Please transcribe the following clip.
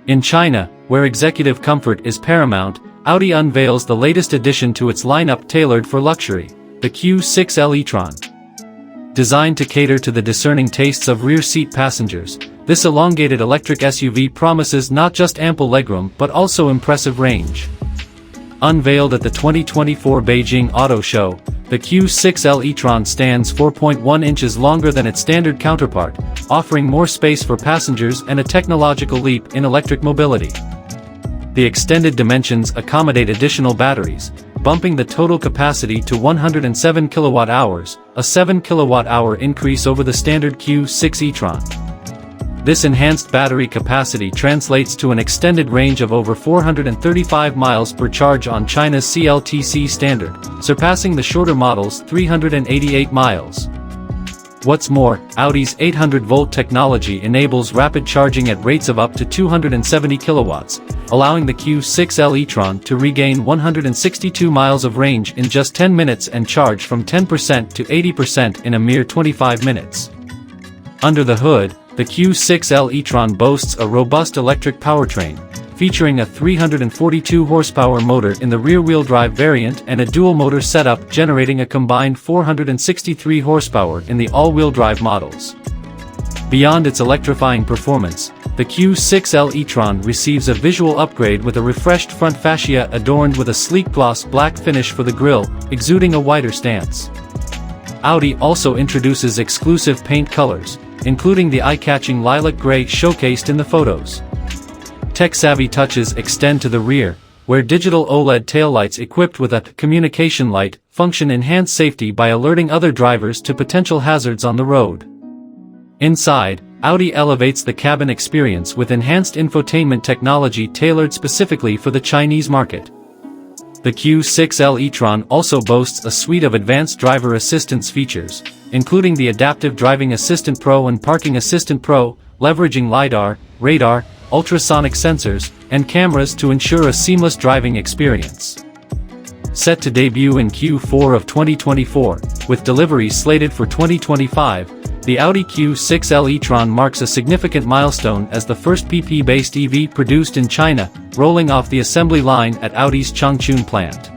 In China, where executive comfort is paramount, Audi unveils the latest addition to its lineup tailored for luxury, the Q6 e-tron. Designed to cater to the discerning tastes of rear-seat passengers, this elongated electric SUV promises not just ample legroom but also impressive range. Unveiled at the 2024 Beijing Auto Show, the Q6 e-tron stands 4.1 inches longer than its standard counterpart, offering more space for passengers and a technological leap in electric mobility. The extended dimensions accommodate additional batteries, bumping the total capacity to 107 kWh, a 7 kWh increase over the standard Q6 e-tron. This enhanced battery capacity translates to an extended range of over 435 miles per charge on China's CLTC standard, surpassing the shorter model's 388 miles. What's more, Audi's 800-volt technology enables rapid charging at rates of up to 270 kilowatts, allowing the Q6 e-tron to regain 162 miles of range in just 10 minutes and charge from 10% to 80% in a mere 25 minutes. Under the hood, the Q6 e-tron boasts a robust electric powertrain, featuring a 342 horsepower motor in the rear-wheel drive variant and a dual-motor setup generating a combined 463 horsepower in the all-wheel drive models. Beyond its electrifying performance, the Q6 e-tron receives a visual upgrade with a refreshed front fascia adorned with a sleek gloss black finish for the grille, exuding a wider stance. Audi also introduces exclusive paint colors, including the eye-catching lilac gray showcased in the photos. Tech-savvy touches extend to the rear, where digital OLED taillights equipped with a communication light function enhance safety by alerting other drivers to potential hazards on the road. Inside, Audi elevates the cabin experience with enhanced infotainment technology tailored specifically for the Chinese market. The Q6 e-tron also boasts a suite of advanced driver assistance features, including the Adaptive Driving Assistant Pro and Parking Assistant Pro, leveraging LiDAR, radar, ultrasonic sensors, and cameras to ensure a seamless driving experience. Set to debut in Q4 of 2024, with deliveries slated for 2025, the Audi Q6 e-tron marks a significant milestone as the first PP-based EV produced in China, rolling off the assembly line at Audi's Changchun plant.